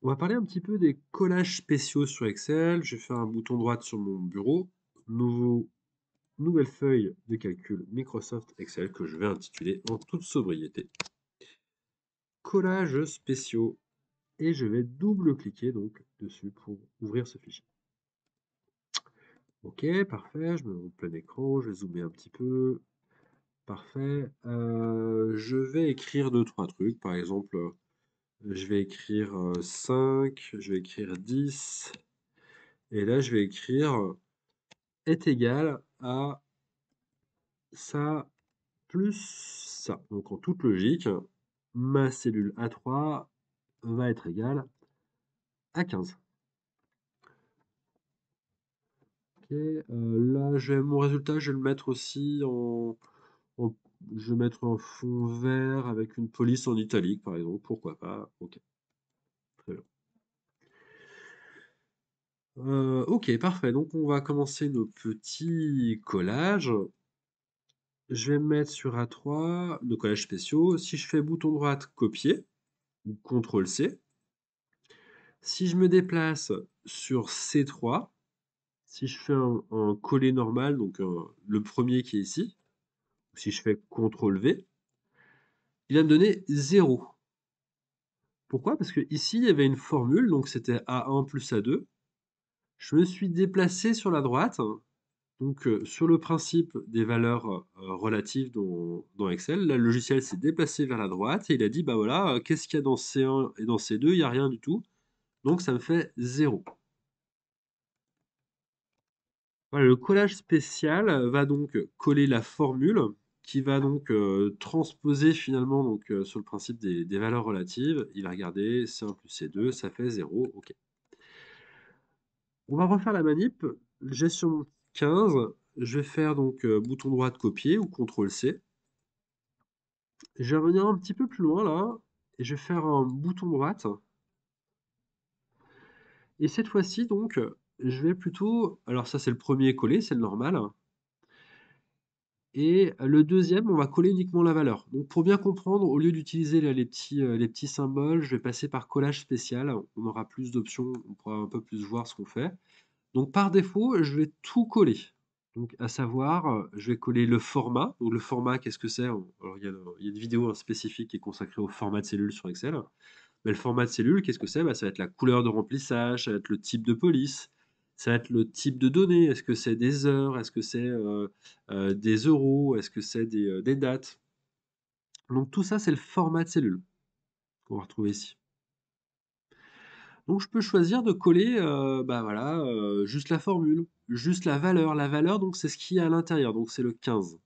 On va parler un petit peu des collages spéciaux sur Excel. Je vais faire un bouton droit sur mon bureau. Nouvelle feuille de calcul Microsoft Excel que je vais intituler en toute sobriété collages spéciaux. Et je vais double-cliquer donc dessus pour ouvrir ce fichier. Ok, parfait. Je me mets en plein écran. Je vais zoomer un petit peu. Parfait. Je vais écrire deux, trois trucs. Par exemple, je vais écrire 5, je vais écrire 10. Et là, je vais écrire est égal à ça plus ça. Donc en toute logique, ma cellule A3 va être égale à 15. Ok, là, mon résultat, je vais le mettre aussi en- je vais mettre un fond vert avec une police en italique, par exemple. Pourquoi pas? Ok, très bien. Ok, parfait. Donc on va commencer nos petits collages. Je vais me mettre sur A3, nos collages spéciaux. Si je fais bouton droit, copier, ou CTRL-C. Si je me déplace sur C3, si je fais un coller normal, donc le premier qui est ici, si je fais CTRL-V, il va me donner 0. Pourquoi? Parce que ici, il y avait une formule, donc c'était A1 plus A2. Je me suis déplacé sur la droite, donc sur le principe des valeurs relatives dans Excel, là, le logiciel s'est déplacé vers la droite et il a dit, bah voilà, qu'est-ce qu'il y a dans C1 et dans C2? Il n'y a rien du tout. Donc ça me fait 0. Voilà, le collage spécial va donc coller la formule qui va donc transposer finalement donc, sur le principe des valeurs relatives. Il va regarder C1 plus C2, ça fait 0. OK. On va refaire la manip. J'ai sur mon 15, je vais faire donc bouton droit de copier ou CTRL-C. Je vais revenir un petit peu plus loin là et je vais faire un bouton droite. Et cette fois-ci donc, je vais plutôt... Alors ça c'est le premier collé, c'est le normal. Et le deuxième, on va coller uniquement la valeur. Donc pour bien comprendre, au lieu d'utiliser là les petits symboles, je vais passer par collage spécial. On aura plus d'options, on pourra un peu plus voir ce qu'on fait. Donc par défaut, je vais tout coller. Donc à savoir, je vais coller le format. Donc le format, qu'est-ce que c'est? Alors il y a une vidéo spécifique qui est consacrée au format de cellule sur Excel. Mais le format de cellule, qu'est-ce que c'est? Bah, ça va être la couleur de remplissage, ça va être le type de police, ça va être le type de données. Est-ce que c'est des heures? Est-ce que c'est des euros? Est-ce que c'est des dates? Donc tout ça, c'est le format de cellule qu'on va retrouver ici. Donc je peux choisir de coller bah voilà, juste la formule, juste la valeur. La valeur, donc c'est ce qui est à l'intérieur, donc c'est le 15.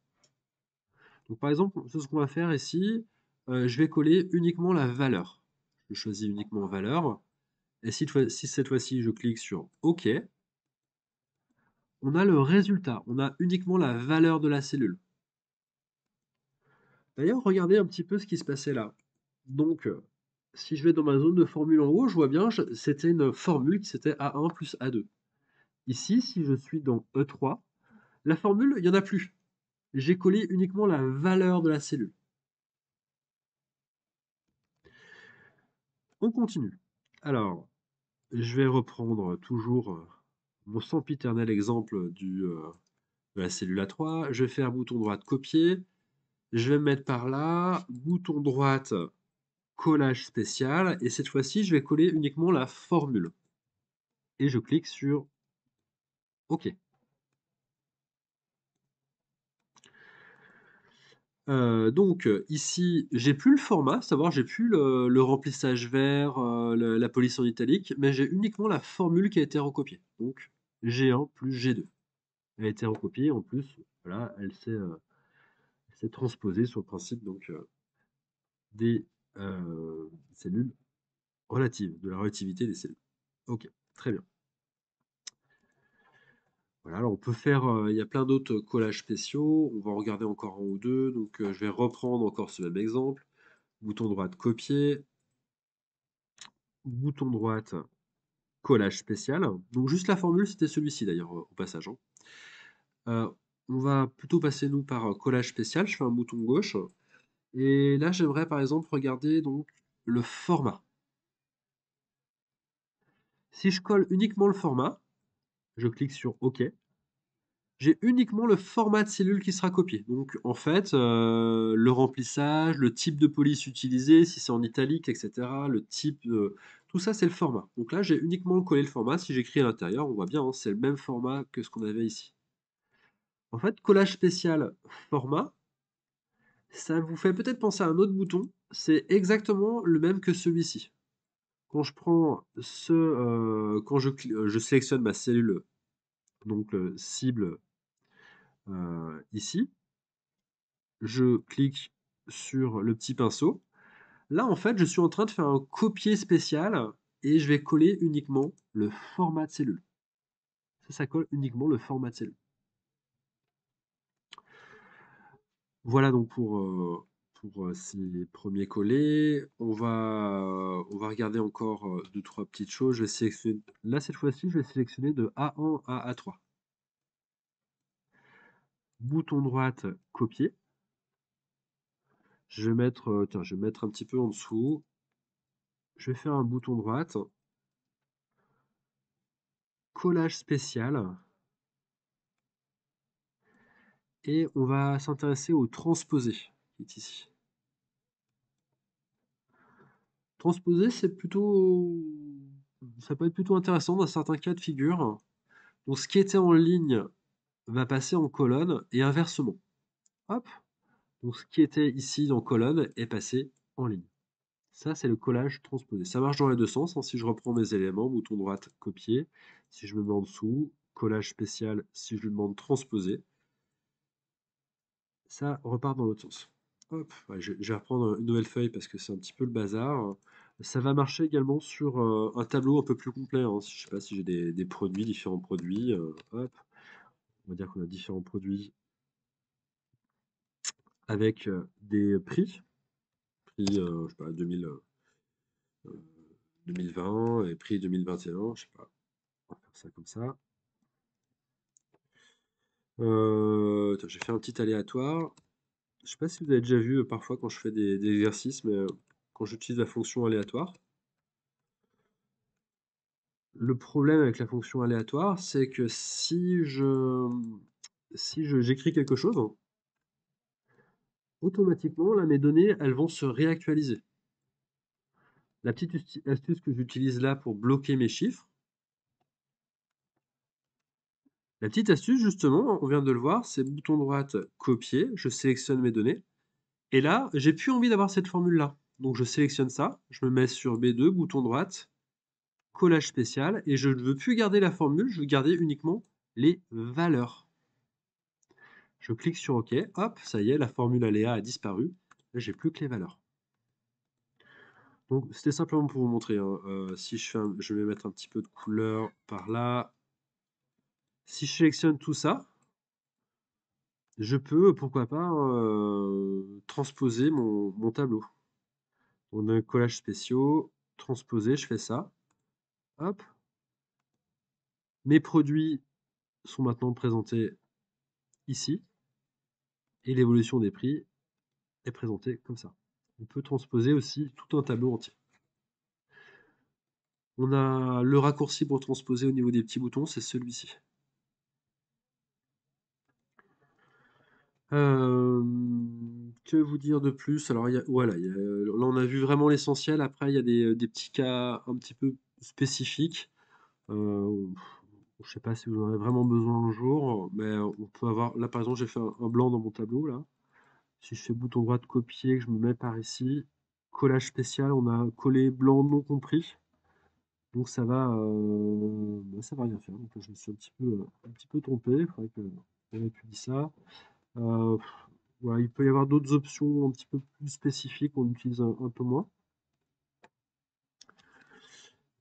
Donc par exemple, ce qu'on va faire ici, je vais coller uniquement la valeur. Je choisis uniquement valeur. Et si cette fois-ci je clique sur OK, on a le résultat. On a uniquement la valeur de la cellule. D'ailleurs, regardez un petit peu ce qui se passait là. Donc, si je vais dans ma zone de formule en haut, je vois bien, c'était une formule qui c'était A1 plus A2. Ici, si je suis dans E3, la formule, il n'y en a plus. J'ai collé uniquement la valeur de la cellule. On continue. Alors, je vais reprendre toujours mon sempiternel exemple de la cellule A3. Je vais faire bouton droit de copier. Je vais me mettre par là, bouton droite, collage spécial, et cette fois-ci, je vais coller uniquement la formule. Et je clique sur OK. Donc ici, j'ai plus le format, savoir j'ai plus le remplissage vert, la police en italique, mais j'ai uniquement la formule qui a été recopiée. Donc G1 plus G2. Elle a été recopiée, en plus, voilà, elle s'est transposée sur le principe donc des cellules relatives, de la relativité des cellules. OK, très bien. Voilà, alors on peut faire, il y a plein d'autres collages spéciaux. On va en regarder encore un ou deux. Donc je vais reprendre encore ce même exemple. Bouton droit de copier, bouton droite collage spécial. Donc juste la formule, c'était celui-ci d'ailleurs au passage, hein. Euh, on va plutôt passer nous par collage spécial. Je fais un bouton gauche. Et là, j'aimerais par exemple regarder donc le format. Si je colle uniquement le format, je clique sur OK, j'ai uniquement le format de cellule qui sera copié. Donc en fait, le remplissage, le type de police utilisé, si c'est en italique, etc., le type, tout ça c'est le format. Donc là, j'ai uniquement collé le format. Si j'écris à l'intérieur, on voit bien, hein, c'est le même format que ce qu'on avait ici. En fait, collage spécial format, ça vous fait peut-être penser à un autre bouton. C'est exactement le même que celui-ci. Quand je prends quand je sélectionne ma cellule, donc cible ici, je clique sur le petit pinceau. Là, en fait, je suis en train de faire un copier spécial et je vais coller uniquement le format de cellule. Ça colle uniquement le format de cellule. Voilà donc pour ces premiers collés. On va regarder encore deux, trois petites choses. Je vais sélectionner, là, cette fois-ci, je vais sélectionner de A1 à A3. Bouton droite, copier. Je vais mettre, tiens, je vais mettre un petit peu en dessous. Je vais faire un bouton droite, collage spécial, et on va s'intéresser au transposé, qui est ici. Transposer, ça peut être plutôt intéressant dans certains cas de figure. Donc, ce qui était en ligne va passer en colonne et inversement. Hop. Donc, ce qui était ici en colonne est passé en ligne. Ça, c'est le collage transposé. Ça marche dans les deux sens, hein. Si je reprends mes éléments, bouton droite, copier. Si je me mets en dessous, collage spécial, si je lui demande transposer, ça repart dans l'autre sens. Hop, ouais, je vais reprendre une nouvelle feuille parce que c'est un petit peu le bazar. Ça va marcher également sur un tableau un peu plus complet, hein. Je sais pas si j'ai des produits, différents produits. Hop, on va dire qu'on a différents produits avec des prix. Je sais pas, 2020 et prix 2021, je sais pas. On va faire ça comme ça. Attends, j'ai fait un petit aléatoire. Je sais pas si vous avez déjà vu parfois quand je fais des exercices, mais quand j'utilise la fonction aléatoire. Le problème avec la fonction aléatoire, c'est que j'écris quelque chose, automatiquement, là, mes données, elles vont se réactualiser. La petite astuce que j'utilise là pour bloquer mes chiffres, la petite astuce, justement, on vient de le voir, c'est bouton droite, copier, je sélectionne mes données, et là, j'ai plus envie d'avoir cette formule-là. Donc je sélectionne ça, je me mets sur B2, bouton droite, collage spécial, et je ne veux plus garder la formule, je veux garder uniquement les valeurs. Je clique sur OK, hop, ça y est, la formule aléa a disparu. Là, j'ai plus que les valeurs. Donc, c'était simplement pour vous montrer, hein. Si je vais mettre un petit peu de couleur par là. Si je sélectionne tout ça, je peux, pourquoi pas, transposer mon tableau. On a un collage spéciaux, transposer, je fais ça. Hop. Mes produits sont maintenant présentés ici. Et l'évolution des prix est présentée comme ça. On peut transposer aussi tout un tableau entier. On a le raccourci pour transposer au niveau des petits boutons, c'est celui-ci. Que vous dire de plus? Alors, voilà, là on a vu vraiment l'essentiel. Après, il y a des petits cas un petit peu spécifiques. Je ne sais pas si vous en avez vraiment besoin un jour, mais on peut avoir. Là, par exemple, j'ai fait un blanc dans mon tableau. Là. Si je fais bouton droit de copier, que je me mets par ici, collage spécial, on a collé blanc non compris. Donc ça va rien faire. Donc je me suis un petit peu trompé. Il faudrait que j'avais pu dire ça. Euh, voilà, il peut y avoir d'autres options un petit peu plus spécifiques qu'on utilise un peu moins.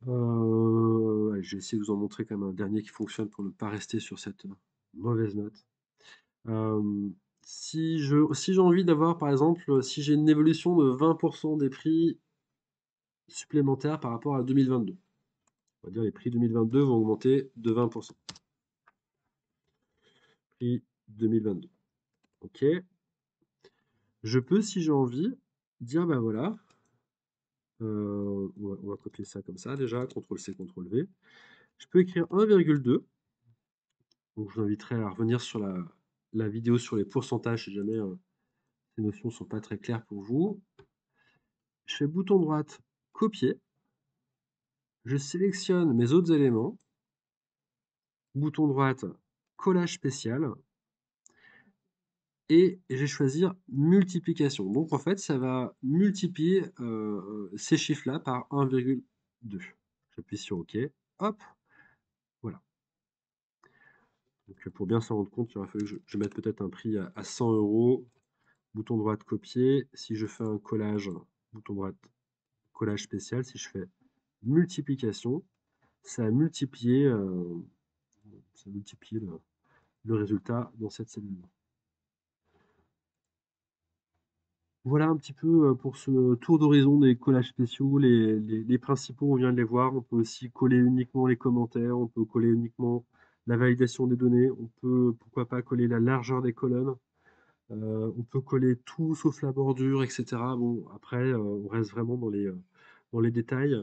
Ouais, je vais essayer de vous en montrer quand même un dernier qui fonctionne pour ne pas rester sur cette mauvaise note. Euh, si j'ai envie d'avoir, par exemple, si j'ai une évolution de 20% des prix supplémentaires par rapport à 2022, on va dire les prix 2022 vont augmenter de 20%. Prix 2022. Ok. Je peux, si j'ai envie, dire, bah voilà, On va copier ça comme ça déjà, CTRL-C, CTRL-V. Je peux écrire 1,2. Donc je vous inviterai à revenir sur la vidéo sur les pourcentages si jamais ces notions ne sont pas très claires pour vous. Je fais bouton droite, copier. Je sélectionne mes autres éléments. Bouton droite, collage spécial. Et je vais choisir multiplication. Donc en fait, ça va multiplier ces chiffres-là par 1,2. J'appuie sur OK. Hop, voilà. Donc pour bien s'en rendre compte, il aurait fallu que je mette peut-être un prix à 100 euros. Bouton droit de copier. Si je fais un collage, bouton droit collage spécial. Si je fais multiplication, ça a multiplié, le résultat dans cette cellule. Voilà un petit peu pour ce tour d'horizon des collages spéciaux. Les principaux, on vient de les voir. On peut aussi coller uniquement les commentaires. On peut coller uniquement la validation des données. On peut, pourquoi pas, coller la largeur des colonnes. On peut coller tout sauf la bordure, etc. Bon, après, on reste vraiment dans les détails.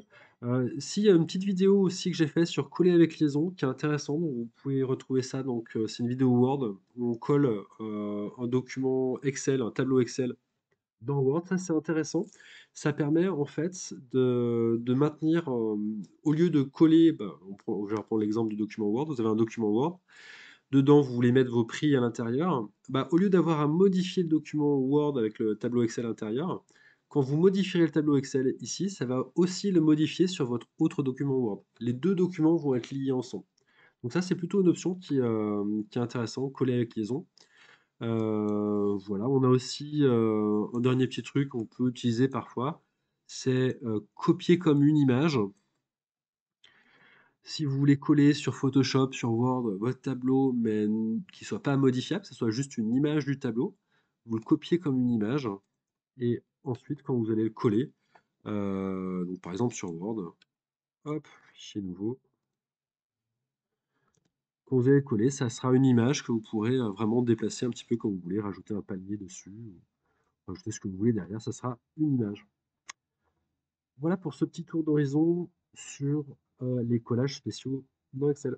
S'il y a une petite vidéo aussi que j'ai fait sur coller avec liaison, qui est intéressante, vous pouvez retrouver ça. Donc, c'est une vidéo Word où on colle un document Excel, un tableau Excel dans Word. Ça, c'est intéressant. Ça permet en fait de maintenir, au lieu de coller, bah, je vais reprendre l'exemple du document Word. Vous avez un document Word. Dedans, vous voulez mettre vos prix à l'intérieur. Bah, au lieu d'avoir à modifier le document Word avec le tableau Excel à l'intérieur, quand vous modifierez le tableau Excel ici, ça va aussi le modifier sur votre autre document Word. Les deux documents vont être liés ensemble. Donc ça, c'est plutôt une option qui est intéressante, coller avec liaison. Voilà, on a aussi un dernier petit truc qu'on peut utiliser parfois, c'est copier comme une image. Si vous voulez coller sur Photoshop, sur Word, votre tableau, mais qui ne soit pas modifiable, que ce soit juste une image du tableau, vous le copiez comme une image, et ensuite, quand vous allez le coller, donc par exemple sur Word, hop, fichier nouveau, quand vous allez le coller, ça sera une image que vous pourrez vraiment déplacer un petit peu comme vous voulez, rajouter un panier dessus, ou rajouter ce que vous voulez derrière, ça sera une image. Voilà pour ce petit tour d'horizon sur les collages spéciaux dans Excel.